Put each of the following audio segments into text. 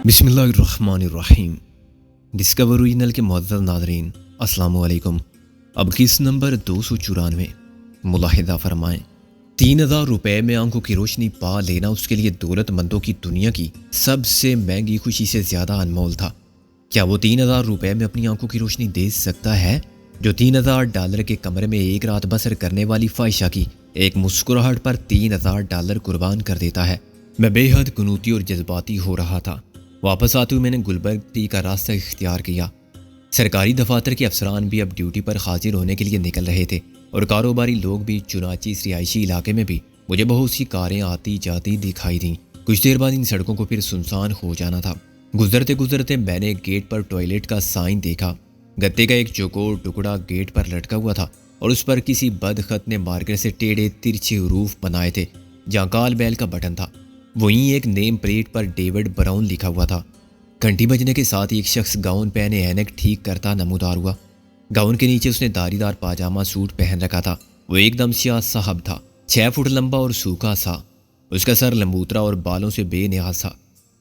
بسم اللہ الرحمن الرحیم۔ ڈسکور اوریجنل کے معزز ناظرین السلام علیکم۔ اب قسط نمبر 294 ملاحظہ فرمائیں۔ 3000 روپے میں آنکھوں کی روشنی پا لینا اس کے لیے دولت مندوں کی دنیا کی سب سے مہنگی خوشی سے زیادہ انمول تھا۔ کیا وہ 3000 روپے میں اپنی آنکھوں کی روشنی دے سکتا ہے جو $3000 کے کمرے میں ایک رات بسر کرنے والی فائشہ کی ایک مسکراہٹ پر $3000 قربان کر دیتا ہے؟ میں بے حد قنوتی اور جذباتی ہو رہا تھا۔ واپس آتے ہوئے میں نے گلبرگ ٹی کا راستہ اختیار کیا۔ سرکاری دفاتر کے افسران بھی اب ڈیوٹی پر حاضر ہونے کے لیے نکل رہے تھے اور کاروباری لوگ بھی، چنانچہ اس رہائشی علاقے میں بھی مجھے بہت سی کاریں آتی جاتی دکھائی دیں۔ کچھ دیر بعد ان سڑکوں کو پھر سنسان ہو جانا تھا۔ گزرتے گزرتے میں نے گیٹ پر ٹوائلٹ کا سائن دیکھا۔ گتے کا ایک چوکور ٹکڑا گیٹ پر لٹکا ہوا تھا اور اس پر کسی بدخط نے مارکر سے ٹیڑھے ترچھے حروف بنائے تھے جہاں کال بیل کا بٹن تھا۔ وہیں ایک نیم پلیٹ پر ڈیوڈ براؤن لکھا ہوا تھا۔ گھنٹی بجنے کے ساتھ ایک شخص گاؤن پہنے اینک ٹھیک کرتا نمودار ہوا۔ گاؤن کے نیچے اس نے داری دار پاجامہ سوٹ پہن رکھا تھا۔ وہ ایک دم سیاہ صاحب تھا، 6 فٹ لمبا اور سوکھا سا۔ اس کا سر لمبوترا اور بالوں سے بے نیاز تھا۔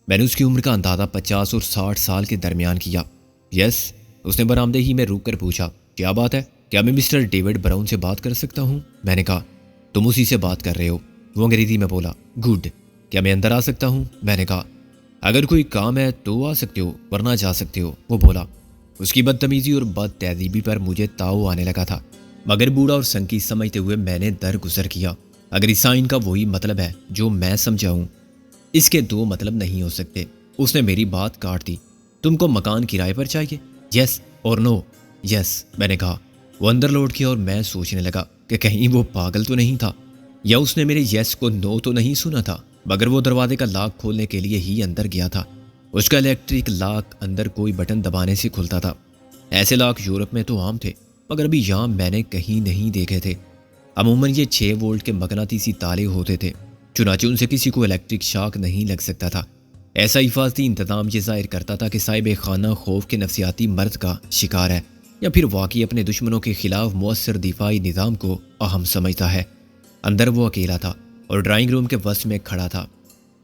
میں نے اس کی عمر کا اندازہ 50 اور 60 سال کے درمیان کیا۔ یس، اس نے برآمدے ہی میں روک کر پوچھا، کیا بات ہے؟ کیا میں مسٹر ڈیوڈ براؤن سے بات کر سکتا ہوں؟ میں نے کہا، تم اسی سے بات کر رہے ہو؟ وہ انگریزی میں بولا، گڈ۔ کیا میں اندر آ سکتا ہوں؟ میں نے کہا، اگر کوئی کام ہے تو آ سکتے ہو ورنہ جا سکتے ہو، وہ بولا۔ اس کی بدتمیزی اور بد تہذیبی پر مجھے تاؤ آنے لگا تھا، مگر بوڑھا اور سنکی سمجھتے ہوئے میں نے درگزر کیا۔ اگر اس سائن کا وہی مطلب ہے جو میں سمجھا ہوں، اس کے 2 مطلب نہیں ہو سکتے۔ اس نے میری بات کاٹ دی۔ تم کو مکان کرائے پر چاہیے؟ یس اور نو؟ یس، میں نے کہا۔ وہ اندر لوٹ گیا اور میں سوچنے لگا کہ کہیں وہ پاگل تو نہیں تھا یا اس نے میرے یس کو نو تو نہیں سنا تھا، مگر وہ دروازے کا لاک کھولنے کے لیے ہی اندر گیا تھا۔ اس کا الیکٹرک لاک اندر کوئی بٹن دبانے سے کھلتا تھا۔ ایسے لاک یورپ میں تو عام تھے مگر ابھی یہاں میں نے کہیں نہیں دیکھے تھے۔ عموماً یہ 6 وولٹ کے مغناطیسی تالے ہوتے تھے، چنانچہ ان سے کسی کو الیکٹرک شاک نہیں لگ سکتا تھا۔ ایسا حفاظتی انتظام یہ ظاہر کرتا تھا کہ صاحب خانہ خوف کے نفسیاتی مرض کا شکار ہے یا پھر واقعی اپنے دشمنوں کے خلاف مؤثر دفاعی نظام کو اہم سمجھتا ہے۔ اندر وہ اکیلا تھا اور ڈرائنگ روم کے وسط میں کھڑا تھا،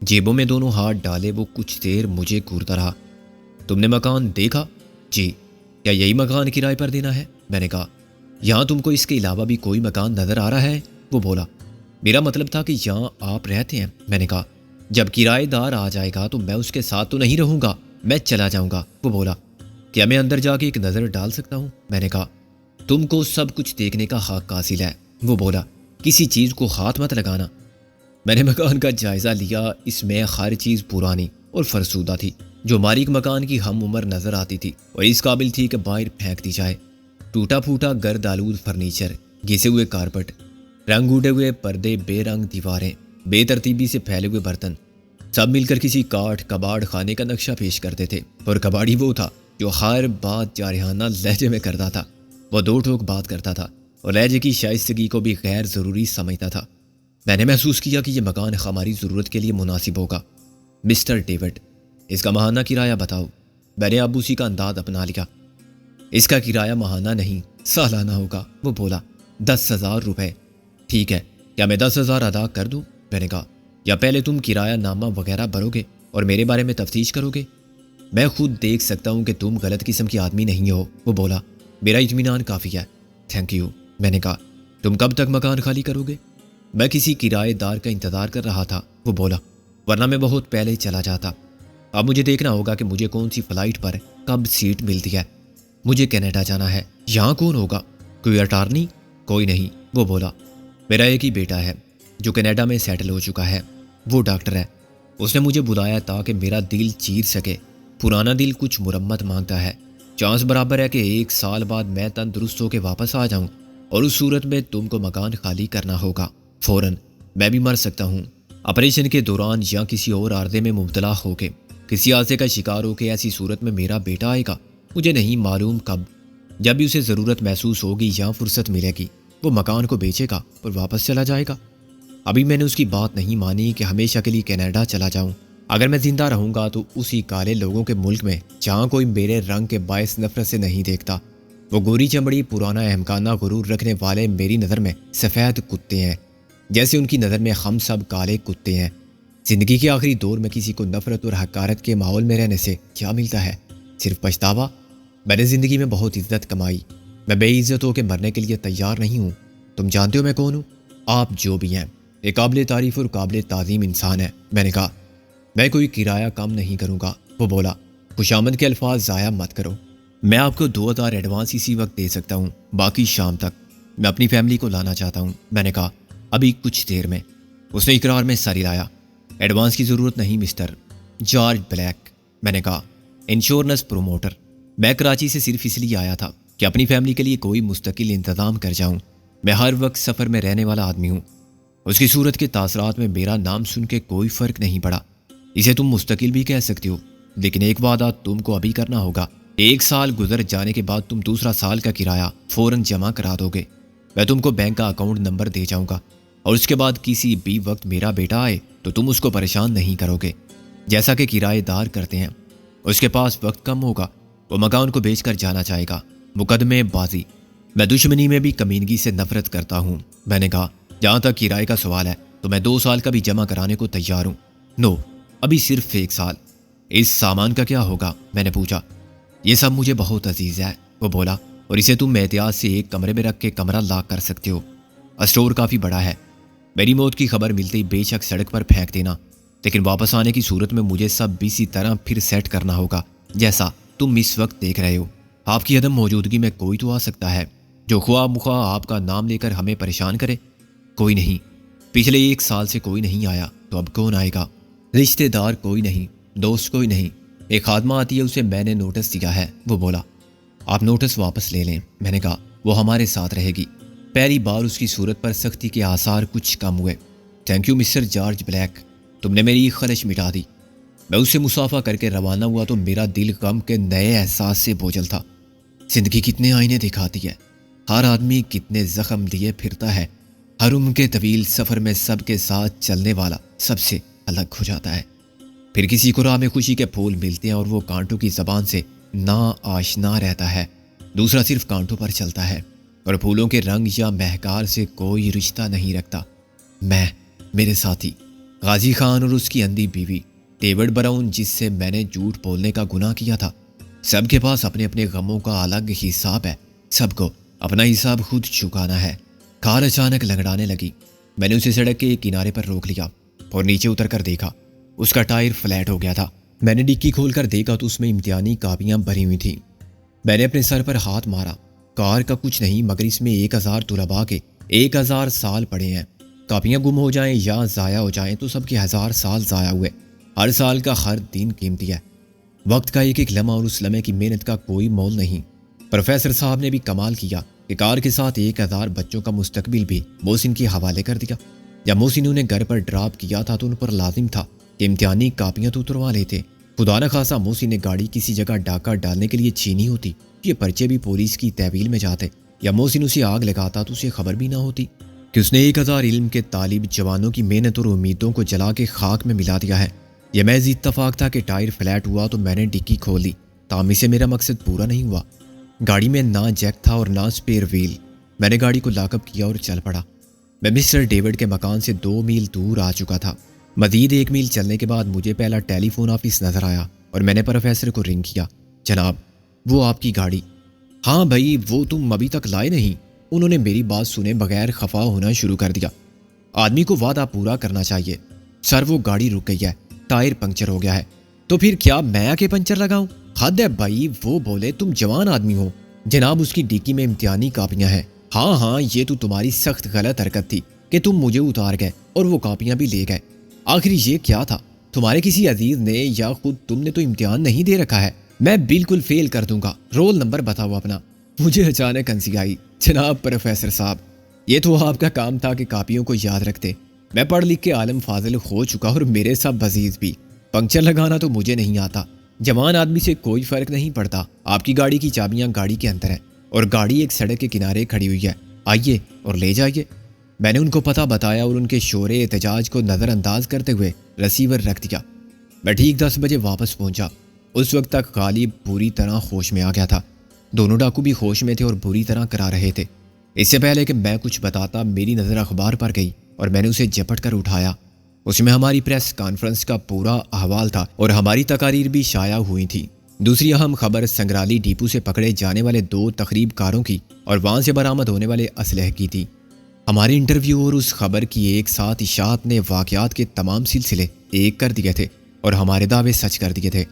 جیبوں میں دونوں ہاتھ ڈالے وہ کچھ دیر مجھے گھورتا رہا۔ تم نے مکان دیکھا؟ جی۔ کیا یہی مکان کرائے پر دینا ہے؟ میں نے کہا۔ یہاں تم کو اس کے علاوہ بھی کوئی مکان نظر آ رہا ہے؟ وہ بولا۔ میرا مطلب تھا کہ یہاں آپ رہتے ہیں، میں نے کہا۔ جب کرایہ دار آ جائے گا تو میں اس کے ساتھ تو نہیں رہوں گا، میں چلا جاؤں گا، وہ بولا۔ کیا میں اندر جا کے ایک نظر ڈال سکتا ہوں؟ میں نے کہا۔ تم کو سب کچھ دیکھنے کا حق حاصل ہے، وہ بولا۔ کسی چیز کو ہاتھ مت لگانا۔ میں نے مکان کا جائزہ لیا۔ اس میں ہر چیز پرانی اور فرسودہ تھی جو مالک مکان کی ہم عمر نظر آتی تھی اور اس قابل تھی کہ باہر پھینک دی جائے۔ ٹوٹا پھوٹا گرد آلود فرنیچر، گھسے ہوئے کارپٹ، رنگ اڑے ہوئے پردے، بے رنگ دیواریں، بے ترتیبی سے پھیلے ہوئے برتن، سب مل کر کسی کاٹ کباڑ خانے کا نقشہ پیش کرتے تھے۔ اور کباڑی وہ تھا جو ہر بات جارحانہ لہجے میں کرتا تھا۔ وہ 2 ٹوک بات کرتا تھا اور لہجے کی شائستگی کو بھی غیر ضروری سمجھتا تھا۔ میں نے محسوس کیا کہ یہ مکان ہماری ضرورت کے لیے مناسب ہوگا۔ مسٹر ڈیوڈ، اس کا ماہانہ کرایہ بتاؤ۔ میں نے ابوسی کا انداز اپنا لیا۔ اس کا کرایہ ماہانہ نہیں، سالانہ ہوگا، وہ بولا۔ 10,000 روپے۔ ٹھیک ہے، کیا میں 10,000 ادا کر دوں؟ میں نے کہا۔ یا پہلے تم کرایہ نامہ وغیرہ بھرو گے اور میرے بارے میں تفتیش کرو گے؟ میں خود دیکھ سکتا ہوں کہ تم غلط قسم کے آدمی نہیں ہو، وہ بولا۔ میرا اطمینان کافی ہے، تھینک یو، میں نے کہا۔ تم کب تک مکان خالی کرو گے؟ میں کسی کرایہ دار کا انتظار کر رہا تھا، وہ بولا، ورنہ میں بہت پہلے چلا جاتا۔ اب مجھے دیکھنا ہوگا کہ مجھے کون سی فلائٹ پر کب سیٹ ملتی ہے۔ مجھے کینیڈا جانا ہے۔ یہاں کون ہوگا؟ کوئی اٹارنی؟ کوئی نہیں، وہ بولا۔ میرا ایک ہی بیٹا ہے جو کینیڈا میں سیٹل ہو چکا ہے، وہ ڈاکٹر ہے۔ اس نے مجھے بلایا تاکہ میرا دل چیر سکے۔ پرانا دل کچھ مرمت مانگتا ہے۔ چانس برابر ہے کہ 1 سال بعد میں تندرست ہو کے واپس آ جاؤں اور اس صورت میں تم کو مکان خالی کرنا ہوگا فوراً۔ میں بھی مر سکتا ہوں آپریشن کے دوران یا کسی اور عارضے میں مبتلا ہو کے، کسی حادثے کا شکار ہو کے۔ ایسی صورت میں میرا بیٹا آئے گا، مجھے نہیں معلوم کب۔ جب بھی اسے ضرورت محسوس ہوگی یا فرصت ملے گی، وہ مکان کو بیچے گا اور واپس چلا جائے گا۔ ابھی میں نے اس کی بات نہیں مانی کہ ہمیشہ کے لیے کینیڈا چلا جاؤں۔ اگر میں زندہ رہوں گا تو اسی کالے لوگوں کے ملک میں جہاں کوئی میرے رنگ کے باعث نفرت سے نہیں دیکھتا۔ وہ گوری چمڑی، پرانا احمقانہ غرور رکھنے والے میری نظر میں سفید کتے ہیں، جیسے ان کی نظر میں ہم سب کالے کتے ہیں۔ زندگی کے آخری دور میں کسی کو نفرت اور حقارت کے ماحول میں رہنے سے کیا ملتا ہے؟ صرف پچھتاوا۔ میں نے زندگی میں بہت عزت کمائی، میں بے عزت ہو کے مرنے کے لیے تیار نہیں ہوں۔ تم جانتے ہو میں کون ہوں؟ آپ جو بھی ہیں، ایک قابل تعریف اور قابل تعظیم انسان ہے۔ میں نے کہا میں کوئی کرایہ کم نہیں کروں گا۔ وہ بولا خوشامد کے الفاظ ضائع مت کرو، میں آپ کو 2000 ایڈوانس اسی وقت دے سکتا ہوں، باقی شام تک۔ میں اپنی فیملی کو لانا چاہتا ہوں۔ میں نے کہا ابھی کچھ دیر میں۔ اس نے اقرار میں سر ہلایا۔ ایڈوانس کی ضرورت نہیں مسٹر جارج بلیک۔ میں نے کہا انشورنس پروموٹر، میں کراچی سے صرف اس لیے آیا تھا کہ اپنی فیملی کے لیے کوئی مستقل انتظام کر جاؤں۔ میں ہر وقت سفر میں رہنے والا آدمی ہوں۔ اس کی صورت کے تاثرات میں میرا نام سن کے کوئی فرق نہیں پڑا۔ اسے تم مستقل بھی کہہ سکتی ہو، لیکن ایک وعدہ تم کو ابھی کرنا ہوگا۔ 1 سال گزر جانے کے بعد تم دوسرا سال کا کرایہ فوراً جمع کرا دو گے۔ میں تم کو بینک کا اکاؤنٹ نمبر دے جاؤں گا، اور اس کے بعد کسی بھی وقت میرا بیٹا آئے تو تم اس کو پریشان نہیں کرو گے، جیسا کہ کرایہ دار کرتے ہیں۔ اس کے پاس وقت کم ہوگا، وہ مکان کو بیچ کر جانا چاہے گا۔ مقدمے بازی۔ میں دشمنی میں بھی کمینگی سے نفرت کرتا ہوں۔ میں نے کہا جہاں تک کرائے کا سوال ہے تو میں 2 سال کا بھی جمع کرانے کو تیار ہوں۔ نو، ابھی صرف 1 سال۔ اس سامان کا کیا ہوگا؟ میں نے پوچھا۔ یہ سب مجھے بہت عزیز ہے، وہ بولا، اور اسے تم احتیاط سے ایک کمرے میں رکھ کے کمرہ لاک کر سکتے ہو۔ اسٹور کافی بڑا ہے۔ میری موت کی خبر ملتے ہی بے شک سڑک پر پھینک دینا، لیکن واپس آنے کی صورت میں مجھے سب اسی طرح پھر سیٹ کرنا ہوگا جیسا تم اس وقت دیکھ رہے ہو۔ آپ کی عدم موجودگی میں کوئی تو آ سکتا ہے جو خواہ مخواہ آپ کا نام لے کر ہمیں پریشان کرے؟ کوئی نہیں۔ پچھلے 1 سال سے کوئی نہیں آیا تو اب کون آئے گا؟ رشتہ دار کوئی نہیں، دوست کوئی نہیں۔ ایک خادمہ آتی ہے، اسے میں نے نوٹس دیا ہے۔ وہ بولا آپ نوٹس واپس لے لیں۔ میں نے کہا وہ ہمارے ساتھ رہے گی۔ پہلی بار اس کی صورت پر سختی کے آثار کچھ کم ہوئے۔ Thank you mister George Black, تم نے میری خلش مٹا دی۔ میں اس سے مسافہ کر کے روانہ ہوا تو میرا دل غم کے نئے احساس سے بوجھل تھا۔ زندگی کتنے آئینے دکھاتی ہے، ہر آدمی کتنے زخم لیے پھرتا ہے، ہر عمر کے طویل سفر میں سب کے ساتھ چلنے والا سب سے الگ ہو جاتا ہے۔ پھر کسی کو راہ میں خوشی کے پھول ملتے ہیں اور وہ کانٹوں کی زبان سے نا آشنا رہتا ہے، دوسرا صرف کانٹوں پر چلتا ہے اور پھولوں کے رنگ یا مہکار سے کوئی رشتہ نہیں رکھتا۔ میں، میرے ساتھی غازی خان اور اس کی اندھی بیوی ڈیوڈ براؤن، جس سے میں نے جھوٹ بولنے کا گناہ کیا تھا، سب کے پاس اپنے اپنے غموں کا الگ حساب ہے، سب کو اپنا حساب خود چکانا ہے۔ کار اچانک لنگڑانے لگی۔ میں نے اسے سڑک کے ایک کنارے پر روک لیا اور نیچے اتر کر دیکھا۔ اس کا ٹائر فلیٹ ہو گیا تھا۔ میں نے ڈکی کھول کر دیکھا تو اس میں امتحانی کاپیاں بھری ہوئی تھیں۔ میں نے اپنے سر پر ہاتھ مارا۔ کار کا کچھ نہیں مگر اس میں 1000 طلباء کے 1000 سال پڑے ہیں۔ کاپیاں گم ہو جائیں یا ضائع ہو جائیں تو سب کے 1000 سال ضائع ہوئے۔ ہر سال کا ہر دن قیمتی ہے، وقت کا ایک ایک لمحہ، اور اس لمحے کی محنت کا کوئی مول نہیں۔ پروفیسر صاحب نے بھی کمال کیا کہ کار کے ساتھ 1000 بچوں کا مستقبل بھی محسن کے حوالے کر دیا۔ جب محسن انہیں گھر پر ڈراپ کیا تھا تو ان پر لازم تھا کہ امتحانی کاپیاں تو اتروا لیتے۔ خدا نہ خواستہ محسن نے گاڑی کسی جگہ ڈاکہ ڈالنے کے لیے چھینی ہوتی، یہ پرچے بھی پولیس کی تحویل میں جاتے، یا محسن اسے آگ لگاتا تو اسے خبر بھی نہ ہوتی کہ اس نے 1000 علم کے طالب جوانوں کی محنت اور امیدوں کو جلا کے خاک میں ملا دیا ہے۔ یہ محض اتفاق تھا کہ ٹائر فلیٹ ہوا تو میں نے ڈکی کھول لی، تاہم اسے میرا مقصد پورا نہیں ہوا۔ گاڑی میں نہ جیک تھا اور نہ سپیئر ویل۔ میں نے گاڑی کو لاک اپ کیا اور چل پڑا۔ میں مسٹر ڈیوڈ کے مکان سے 2 میل دور آ چکا تھا۔ مزید 1 میل چلنے کے بعد مجھے پہلا ٹیلی فون آفس نظر آیا اور میں نے پروفیسر کو رنگ کیا۔ جناب، وہ آپ کی گاڑی۔ ہاں بھائی، وہ تم ابھی تک لائے نہیں؟ انہوں نے میری بات سنے بغیر خفا ہونا شروع کر دیا۔ آدمی کو وعدہ پورا کرنا چاہیے۔ سر، وہ گاڑی رک گئی ہے، ٹائر پنکچر ہو گیا ہے۔ تو پھر کیا میں آ کے پنچر لگاؤں؟ حد ہے بھائی، وہ بولے تم جوان آدمی ہو۔ جناب، اس کی ڈیکی میں امتحانی کاپیاں ہیں۔ ہاں، یہ تو تمہاری سخت غلط حرکت تھی کہ تم مجھے اتار گئے اور وہ کاپیاں بھی لے گئے۔ آخر یہ کیا تھا؟ تمہارے کسی عزیز نے یا خود تم نے تو امتحان نہیں دے رکھا ہے؟ میں بالکل فیل کر دوں گا، رول نمبر بتاؤ اپنا۔ مجھے اچانک ہنسی آئی۔ جناب پروفیسر صاحب، یہ تو آپ کا کام تھا کہ کاپیوں کو یاد رکھتے۔ میں پڑھ لکھ کے عالم فاضل ہو چکا اور میرے سب عزیز بھی۔ پنکچر لگانا تو مجھے نہیں آتا۔ جوان آدمی سے کوئی فرق نہیں پڑتا۔ آپ کی گاڑی کی چابیاں گاڑی کے اندر ہیں اور گاڑی ایک سڑک کے کنارے کھڑی ہوئی ہے، آئیے اور لے جائیے۔ میں نے ان کو پتہ بتایا اور ان کے شور احتجاج کو نظر انداز کرتے ہوئے ریسیور رکھ دیا۔ میں ٹھیک 10 بجے واپس پہنچا۔ اس وقت تک غالب پوری طرح ہوش میں آ گیا تھا۔ دونوں ڈاکو بھی ہوش میں تھے اور بری طرح کرا رہے تھے۔ اس سے پہلے کہ میں کچھ بتاتا، میری نظر اخبار پر گئی اور میں نے اسے جپٹ کر اٹھایا۔ اس میں ہماری پریس کانفرنس کا پورا احوال تھا اور ہماری تقاریر بھی شائع ہوئی تھی۔ دوسری اہم خبر سنگرالی ڈیپو سے پکڑے جانے والے 2 تخریب کاروں کی اور وہاں سے برآمد ہونے والے اسلحے کی تھی۔ ہمارے انٹرویو اور اس خبر کی ایک ساتھ اشاعت نے واقعات کے تمام سلسلے ایک کر دیے تھے اور ہمارے دعوے سچ کر دیے تھے۔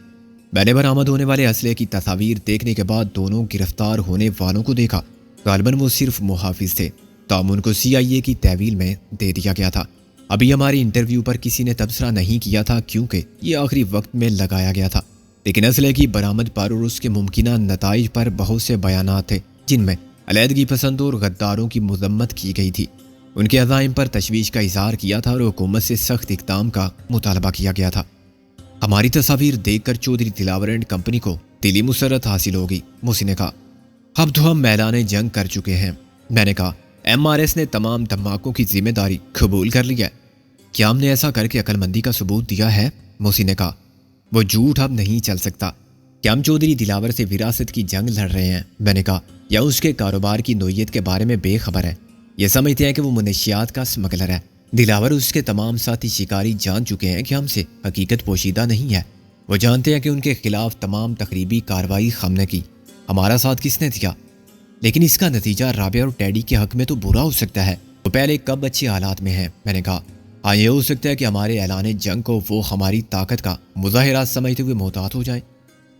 میں نے برآمد ہونے والے اسلحے کی تصاویر دیکھنے کے بعد دونوں گرفتار ہونے والوں کو دیکھا۔ غالباً وہ صرف محافظ تھے، تاہم ان کو CIA کی تحویل میں دے دیا گیا تھا۔ ابھی ہماری انٹرویو پر کسی نے تبصرہ نہیں کیا تھا کیونکہ یہ آخری وقت میں لگایا گیا تھا، لیکن اسلحے کی برآمد پر اور اس کے ممکنہ نتائج پر بہت سے بیانات تھے جن میں علیحدگی پسندوں اور غداروں کی مذمت کی گئی تھی۔ ان کے عزائم پر تشویش کا اظہار کیا تھا اور حکومت سے سخت اقدام کا مطالبہ کیا گیا تھا۔ ہماری تصاویر دیکھ کر چودھری دلاور اینڈ کمپنی کو دلی مسرت حاصل ہوگی، موسی نے کہا۔ اب تو ہم میدان جنگ کر چکے ہیں، میں نے کہا۔ MRS نے تمام دھماکوں کی ذمہ داری قبول کر لی ہے۔ کیا ہم نے ایسا کر کے عقل مندی کا ثبوت دیا ہے؟ موسی نے کہا۔ وہ جھوٹ اب نہیں چل سکتا۔ کیا ہم چودھری دلاور سے وراثت کی جنگ لڑ رہے ہیں؟ میں نے کہا۔ یا اس کے کاروبار کی نوعیت کے بارے میں بے خبر ہے؟ یہ سمجھتے ہیں کہ وہ منشیات کا اسمگلر ہے۔ دلاور اور اس کے تمام ساتھی شکاری جان چکے ہیں کہ ہم سے حقیقت پوشیدہ نہیں ہے۔ وہ جانتے ہیں کہ ان کے خلاف تمام تخریبی کارروائی ہم نے کی۔ ہمارا ساتھ کس نے دیا؟ لیکن اس کا نتیجہ رابعہ اور ٹیڈی کے حق میں تو برا ہو سکتا ہے۔ وہ پہلے کب اچھے حالات میں ہیں؟ میں نے کہا۔ ہاں، یہ ہو سکتا ہے کہ ہمارے اعلان جنگ کو وہ ہماری طاقت کا مظاہرہ سمجھتے ہوئے محتاط ہو جائیں۔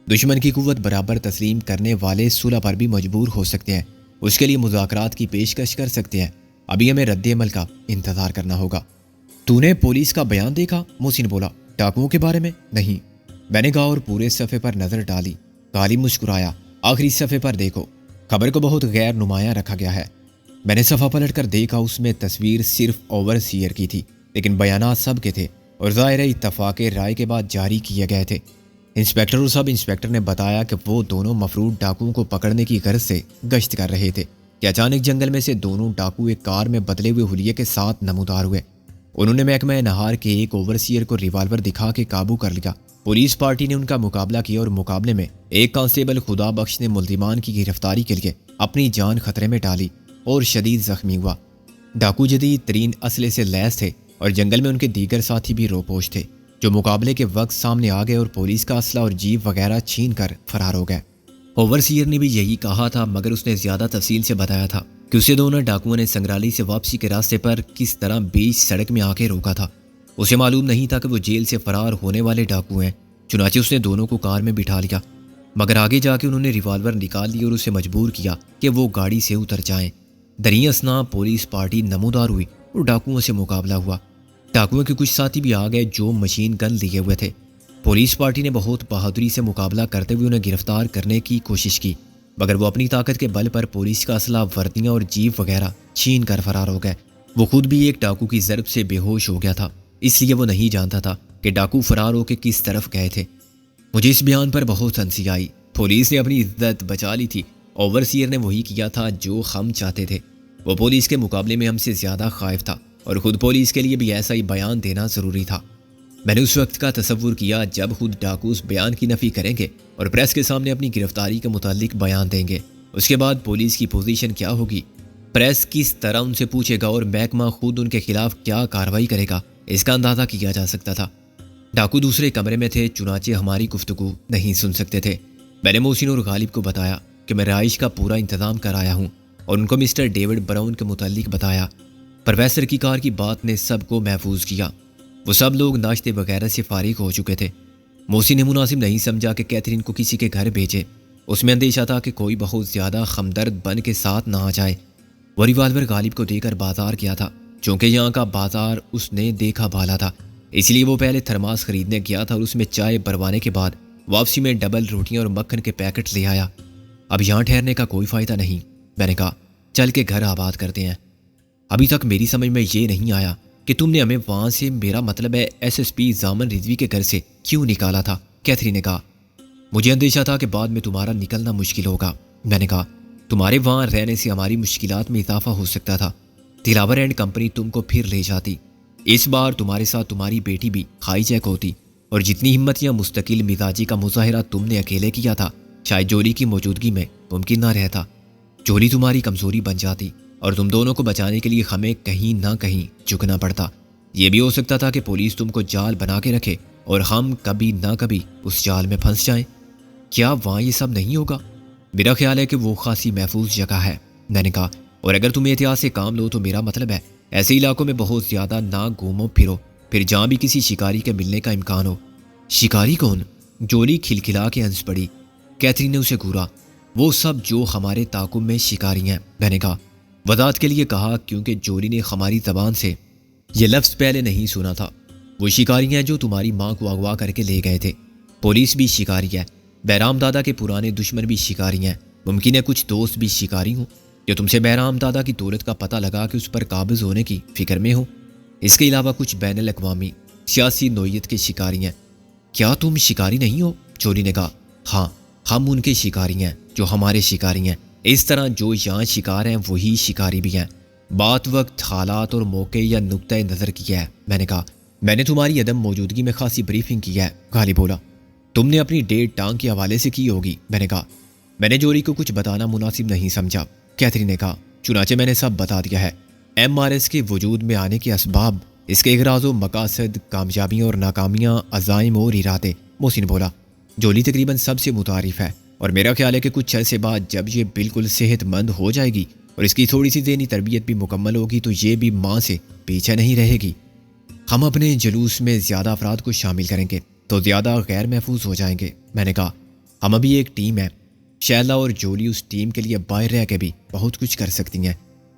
دشمن کی قوت برابر تسلیم کرنے والے صلح پر بھی مجبور ہو سکتے ہیں، اس کے لیے مذاکرات کی پیشکش کر سکتے ہیں۔ ابھی ہمیں رد عمل کا انتظار کرنا ہوگا۔ تو نے پولیس کا بیان دیکھا؟ موسی نے بولا۔ ڈاکوؤں کے بارے میں؟ نہیں، میں نے کہا اور پورے صفحے پر نظر ڈالی۔ غالب مسکرایا۔ آخری صفحے پر دیکھو، خبر کو بہت غیر نمایاں رکھا گیا ہے۔ میں نے صفحہ پلٹ کر دیکھا، اس میں تصویر صرف اوور سیئر کی تھی، لیکن بیانات سب کے تھے اور ظاہر اتفاق رائے کے بعد جاری کیے گئے تھے۔ انسپکٹر اور سب انسپکٹر نے بتایا کہ وہ دونوں مفروض ڈاکوؤں کو پکڑنے کی غرض سے گشت کر رہے تھے کہ اچانک جنگل میں سے دونوں ڈاکو ایک کار میں بدلے ہوئے حلیے کے ساتھ نمودار ہوئے۔ انہوں نے محکمہ نہار کے ایک اوورسیئر کو ریوالور دکھا کے قابو کر لیا۔ پولیس پارٹی نے ان کا مقابلہ کیا اور مقابلے میں ایک کانسٹیبل خدا بخش نے ملزمان کی گرفتاری کے لیے اپنی جان خطرے میں ڈالی اور شدید زخمی ہوا۔ ڈاکو جدید ترین اسلحے سے لیس تھے اور جنگل میں ان کے دیگر ساتھی بھی روپوش تھے، جو مقابلے کے وقت سامنے آ گئے اور پولیس کا اسلحہ اور جیپ وغیرہ چھین کر فرار ہو گئے۔ اوورسیئر نے بھی یہی کہا تھا، مگر اس نے زیادہ تفصیل سے بتایا تھا کہ اسے دونوں ڈاکوؤں نے سنگرالی سے واپسی کے راستے پر کس طرح بیچ سڑک میں آ کے روکا تھا۔ اسے معلوم نہیں تھا کہ وہ جیل سے فرار ہونے والے ڈاکو ہیں، چنانچہ اس نے دونوں کو کار میں بٹھا لیا، مگر آگے جا کے انہوں نے ریوالور نکال لی اور اسے مجبور کیا کہ وہ گاڑی سے اتر جائیں۔ دریں اثنا پولیس پارٹی نمودار ہوئی اور ڈاکوؤں سے مقابلہ ہوا۔ ڈاکوؤں کے کچھ ساتھی بھی آ گئے جو مشین گن لیے ہوئے تھے۔ پولیس پارٹی نے بہت بہادری سے مقابلہ کرتے ہوئے انہیں گرفتار کرنے کی کوشش کی، مگر وہ اپنی طاقت کے بل پر پولیس کا اسلحہ، وردیاں اور جیپ وغیرہ چھین کر فرار ہو گئے۔ وہ خود بھی ایک ڈاکو کی ضرب سے بے ہوش ہو گیا تھا، اس لیے وہ نہیں جانتا تھا کہ ڈاکو فرار ہو کے کس طرف گئے تھے۔ مجھے اس بیان پر بہت ہنسی آئی۔ پولیس نے اپنی عزت بچا لی تھی۔ اوورسیئر نے وہی کیا تھا جو ہم چاہتے تھے۔ وہ پولیس کے مقابلے میں ہم سے زیادہ خائف تھا اور خود پولیس کے لیے بھی ایسا ہی بیان دینا ضروری تھا۔ میں نے اس وقت کا تصور کیا جب خود ڈاکو اس بیان کی نفی کریں گے اور پریس کے سامنے اپنی گرفتاری کے متعلق بیان دیں گے۔ اس کے بعد پولیس کی پوزیشن کیا ہوگی، پریس کس طرح ان سے پوچھے گا اور محکمہ خود ان کے خلاف کیا کارروائی کرے گا، اس کا اندازہ کیا جا سکتا تھا۔ ڈاکو دوسرے کمرے میں تھے، چنانچہ ہماری گفتگو نہیں سن سکتے تھے۔ میں نے محسن اور غالب کو بتایا کہ میں رہائش کا پورا انتظام کرایا ہوں اور ان کو مسٹر ڈیوڈ براؤن کے متعلق بتایا۔ پروفیسر کی کار کی بات نے سب کو محفوظ کیا۔ وہ سب لوگ ناشتے وغیرہ سے فارغ ہو چکے تھے۔ محسن نے مناسب نہیں سمجھا کہ کیتھرین کو کسی کے گھر بھیجے۔ اس میں اندیشہ تھا کہ کوئی بہت زیادہ ہمدرد بن کے ساتھ نہ آ جائے۔ وہ ریوالور غالب کو دے کر بازار گیا تھا، چونکہ یہاں کا بازار اس نے دیکھا بھالا تھا، اس لیے وہ پہلے تھرماس خریدنے گیا تھا اور اس میں چائے بھروانے کے بعد واپسی میں ڈبل روٹیاں اور مکھن کے پیکٹ لے آیا۔ اب یہاں ٹھہرنے کا کوئی فائدہ نہیں، میں نے کہا، چل کے گھر آباد کرتے ہیں۔ ابھی تک میری سمجھ میں یہ نہیں آیا کہ تم نے ہمیں وہاں سے، میرا مطلب ہے SSP زامن رضوی کے گھر سے، کیوں نکالا تھا؟ کیتھرین نے کہا۔ مجھے اندیشہ تھا کہ بعد میں تمہارا نکلنا مشکل ہوگا۔ میں نے کہا، تمہارے وہاں رہنے سے ہماری مشکلات میں اضافہ ہو سکتا تھا۔ دلاور اینڈ کمپنی تم کو پھر لے جاتی۔ اس بار تمہارے ساتھ تمہاری بیٹی بھی ہائی جیک ہوتی، اور جتنی ہمت یا مستقل مزاجی کا مظاہرہ تم نے اکیلے کیا تھا، شاید جولی کی موجودگی میں ممکن نہ رہتا۔ جولی تمہاری کمزوری بن جاتی اور تم دونوں کو بچانے کے لیے ہمیں کہیں نہ کہیں جھکنا پڑتا۔ یہ بھی ہو سکتا تھا کہ پولیس تم کو جال بنا کے رکھے اور ہم کبھی نہ کبھی اس جال میں پھنس جائیں۔ کیا وہاں یہ سب نہیں ہوگا؟ میرا خیال ہے کہ وہ خاصی محفوظ جگہ ہے، میں نے کہا، اور اگر تم احتیاط سے کام لو تو میرا مطلب ہے ایسے علاقوں میں بہت زیادہ نہ گھومو پھرو، پھر جہاں بھی کسی شکاری کے ملنے کا امکان ہو۔ شکاری کون؟ جولی کھلکھلا کے ہنس پڑی۔ کیتھرین نے اسے گھورا۔ وہ سب جو ہمارے تعاقب میں شکاری ہیں، میں نے کہا، وضاحت کے لیے کہا کیونکہ جولی نے ہماری زبان سے یہ لفظ پہلے نہیں سنا تھا۔ وہ شکاری ہیں جو تمہاری ماں کو اغوا کر کے لے گئے تھے۔ پولیس بھی شکاری ہے، بہرام دادا کے پرانے دشمن بھی شکاری ہیں، ممکن ہے کچھ دوست بھی شکاری ہوں جو تم سے بہرام دادا کی دولت کا پتہ لگا کے اس پر قابض ہونے کی فکر میں ہو۔ اس کے علاوہ کچھ بین الاقوامی سیاسی نوعیت کے شکاری ہیں۔ کیا تم شکاری نہیں ہو؟ جولی نے کہا۔ ہاں، ہم ان کے شکاری ہیں جو ہمارے شکاری ہیں، اس طرح جو یہاں شکار ہیں وہی شکاری بھی ہیں۔ بات وقت، حالات اور موقع یا نقطۂ نظر کی ہے، میں نے کہا۔ میں نے تمہاری عدم موجودگی میں خاصی بریفنگ کی ہے، غالب بولا۔ تم نے اپنی ڈیٹ ٹانگ کے حوالے سے کی ہوگی، میں نے کہا۔ میں نے جولی کو کچھ بتانا مناسب نہیں سمجھا، کیتھرین نے کہا۔ چنانچہ میں نے سب بتا دیا ہے، MRS کے وجود میں آنے کے اسباب، اس کے اغراض و مقاصد، کامیابیاں اور ناکامیاں، عزائم اور ارادے، محسن بولا۔ جولی تقریباً سب سے متعارف ہے اور میرا خیال ہے کہ کچھ عرصے بعد جب یہ بالکل صحت مند ہو جائے گی اور اس کی تھوڑی سی ذہنی تربیت بھی مکمل ہوگی تو یہ بھی ماں سے پیچھے نہیں رہے گی۔ ہم اپنے جلوس میں زیادہ افراد کو شامل کریں گے تو زیادہ غیر محفوظ ہو جائیں گے، میں نے کہا۔ ہم ابھی ایک ٹیم ہے، شیلا اور جولی اس ٹیم کے لیے باہر رہ کے بھی بہت کچھ کر سکتی ہیں۔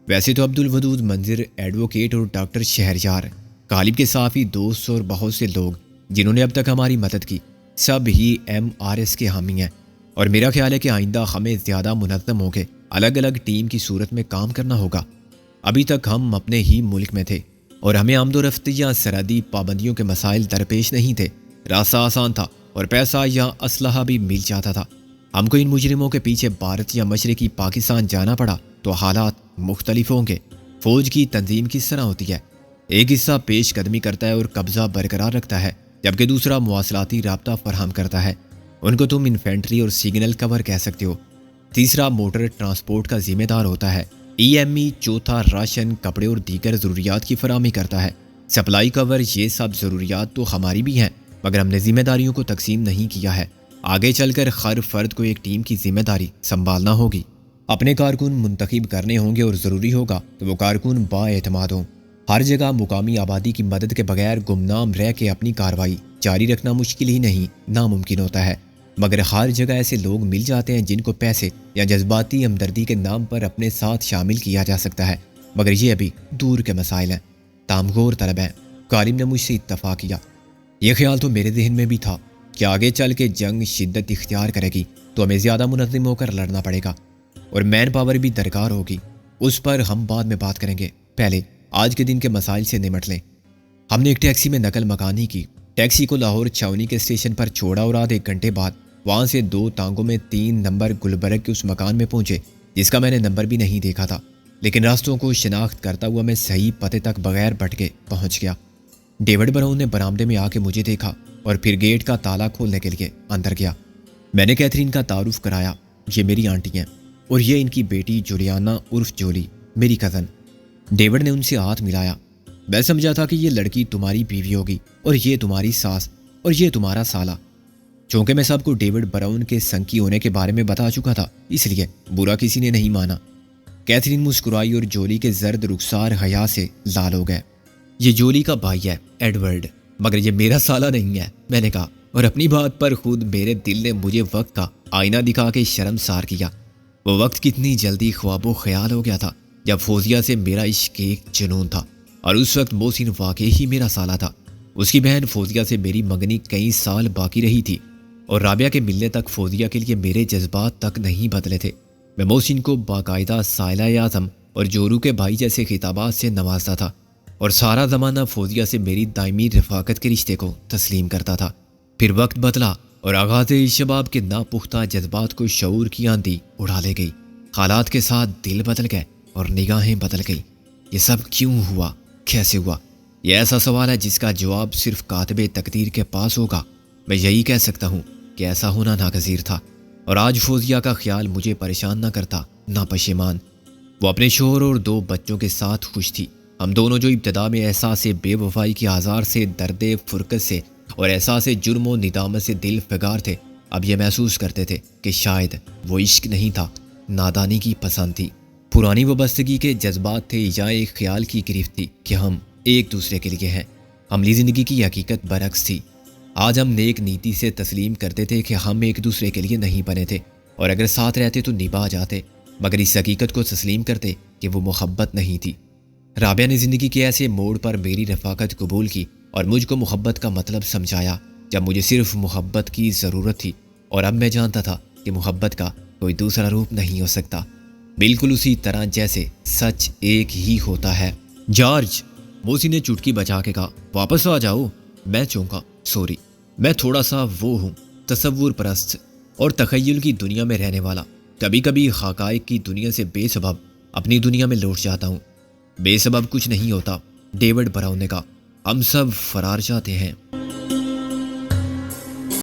ویسے تو عبدالودود منظر، ایڈوکیٹ اور ڈاکٹر شہریار، غالب کے صافی دوست اور بہت سے لوگ جنہوں نے اب تک ہماری مدد کی، سب ہی MRS کے حامی ہیں، اور میرا خیال ہے کہ آئندہ ہمیں زیادہ منظم ہو کے الگ الگ ٹیم کی صورت میں کام کرنا ہوگا۔ ابھی تک ہم اپنے ہی ملک میں تھے اور ہمیں آمد و رفت یا سرحدی پابندیوں کے مسائل درپیش نہیں تھے، راستہ آسان تھا اور پیسہ یا اسلحہ بھی مل جاتا تھا۔ ہم کو ان مجرموں کے پیچھے بھارت یا مشرقی پاکستان جانا پڑا تو حالات مختلف ہوں گے۔ فوج کی تنظیم کس طرح ہوتی ہے؟ ایک حصہ پیش قدمی کرتا ہے اور قبضہ برقرار رکھتا ہے، جبکہ دوسرا مواصلاتی رابطہ فراہم کرتا ہے، ان کو تم انفینٹری اور سگنل کور کہہ سکتے ہو۔ تیسرا موٹر ٹرانسپورٹ کا ذمہ دار ہوتا ہے، EME۔ چوتھا راشن، کپڑے اور دیگر ضروریات کی فراہمی کرتا ہے، سپلائی کور۔ یہ سب ضروریات تو ہماری بھی ہیں مگر ہم نے ذمہ داریوں کو تقسیم نہیں کیا ہے۔ آگے چل کر ہر فرد کو ایک ٹیم کی ذمہ داری سنبھالنا ہوگی، اپنے کارکن منتخب کرنے ہوں گے اور ضروری ہوگا کہ وہ کارکن با اعتماد ہوں۔ ہر جگہ مقامی آبادی کی مدد کے بغیر گمنام رہ کے اپنی کارروائی جاری رکھنا مشکل ہی نہیں، ناممکن ہوتا ہے، مگر ہر جگہ ایسے لوگ مل جاتے ہیں جن کو پیسے یا جذباتی ہمدردی کے نام پر اپنے ساتھ شامل کیا جا سکتا ہے، مگر یہ ابھی دور کے مسائل ہیں، تامغور طلب ہیں۔ غالب نے مجھ سے اتفاق کیا۔ یہ خیال تو میرے ذہن میں بھی تھا کہ آگے چل کے جنگ شدت اختیار کرے گی تو ہمیں زیادہ منظم ہو کر لڑنا پڑے گا اور مین پاور بھی درکار ہوگی، اس پر ہم بعد میں بات کریں گے، پہلے آج کے دن کے مسائل سے نمٹ لیں۔ ہم نے ایک ٹیکسی میں نقل مکانی کی، ٹیکسی کو لاہور چھاونی کے اسٹیشن پر چھوڑا اور آدھے گھنٹے بعد وہاں سے 2 ٹانگوں میں 3 نمبر گلبرگ کے اس مکان میں پہنچے جس کا میں نے نمبر بھی نہیں دیکھا تھا، لیکن راستوں کو شناخت کرتا ہوا میں صحیح پتے تک بغیر بھٹکے پہنچ گیا۔ ڈیوڈ براؤن نے برآمدے میں آ کے مجھے دیکھا اور پھر گیٹ کا تالا کھولنے کے لیے اندر گیا۔ میں نے کیتھرین کا تعارف کرایا، یہ میری آنٹی ہیں اور یہ ان کی بیٹی جولیانا عرف جولی، میری کزن۔ ڈیوڈ نے ان سے ہاتھ ملایا۔ میں سمجھا تھا کہ یہ لڑکی تمہاری بیوی ہوگی اور یہ تمہاری ساس اور یہ تمہارا سالہ۔ چونکہ میں سب کو ڈیوڈ براؤن کے سنکی ہونے کے بارے میں بتا چکا تھا، اس لیے برا کسی نے نہیں مانا۔ کیتھرین مسکرائی اور جولی کے زرد رخسار حیا سے لال ہو گئے۔ یہ جولی کا بھائی ہے، ایڈورڈ، مگر یہ میرا سالہ نہیں ہے، میں نے کہا، اور اپنی بات پر خود میرے دل نے مجھے وقت کا آئینہ دکھا کے شرمسار کیا۔ وہ وقت کتنی جلدی خواب و خیال ہو گیا تھا جب فوزیہ سے میرا عشق ایک جنون تھا، اور اس وقت محسن واقعی ہی میرا سالہ تھا۔ اس کی بہن فوزیہ سے میری منگنی کئی سال باقی رہی تھی اور رابعہ کے ملنے تک فوزیہ کے لیے میرے جذبات تک نہیں بدلے تھے۔ میں محسن کو باقاعدہ سائلہ اعظم اور جورو کے بھائی جیسے خطابات سے نوازتا تھا اور سارا زمانہ فوزیہ سے میری دائمی رفاقت کے رشتے کو تسلیم کرتا تھا۔ پھر وقت بدلا اور آغاز شباب کے ناپختہ جذبات کو شعور کی آندھی اڑا لے گئی۔ حالات کے ساتھ دل بدل گئے اور نگاہیں بدل گئی۔ یہ سب کیوں ہوا؟ کیسے ہوا؟ یہ ایسا سوال ہے جس کا جواب صرف کاتب تقدیر کے پاس ہوگا۔ میں یہی کہہ سکتا ہوں کہ ایسا ہونا ناگزیر تھا، اور آج فوزیہ کا خیال مجھے پریشان نہ کرتا، نہ پشیمان۔ وہ اپنے شوہر اور 2 بچوں کے ساتھ خوش تھی، ہم دونوں جو ابتدا میں احساس بے وفائی کی آزار سے، درد فرقت سے اور احساس جرم و ندامت سے دل فگار تھے، اب یہ محسوس کرتے تھے کہ شاید وہ عشق نہیں تھا، نادانی کی پسند تھی، پرانی وابستگی کے جذبات تھے، یا ایک خیال کی گرفت تھی کہ ہم ایک دوسرے کے لیے ہیں۔ عملی زندگی کی حقیقت برعکس تھی۔ آج ہم نیک نیتی سے تسلیم کرتے تھے کہ ہم ایک دوسرے کے لیے نہیں بنے تھے، اور اگر ساتھ رہتے تو نبھا جاتے، مگر اس حقیقت کو تسلیم کرتے کہ وہ محبت نہیں تھی۔ رابعہ نے زندگی کے ایسے موڑ پر میری رفاقت قبول کی اور مجھ کو محبت کا مطلب سمجھایا جب مجھے صرف محبت کی ضرورت تھی، اور اب میں جانتا تھا کہ محبت کا کوئی دوسرا روپ نہیں ہو سکتا، بالکل اسی طرح جیسے سچ ایک ہی ہوتا ہے۔ جارج، موسی نے چٹکی بجا کے کہا، واپس آ جاؤ۔ میں چونکا، سوری، میں تھوڑا سا وہ ہوں، تصور پرست اور تخیل کی دنیا میں رہنے والا، کبھی کبھی حقائق کی دنیا سے بے سبب اپنی دنیا میں لوٹ جاتا ہوں۔ بے سبب کچھ نہیں ہوتا، ڈیوڈ براؤن نے کہا، ہم سب فرار جاتے ہیں۔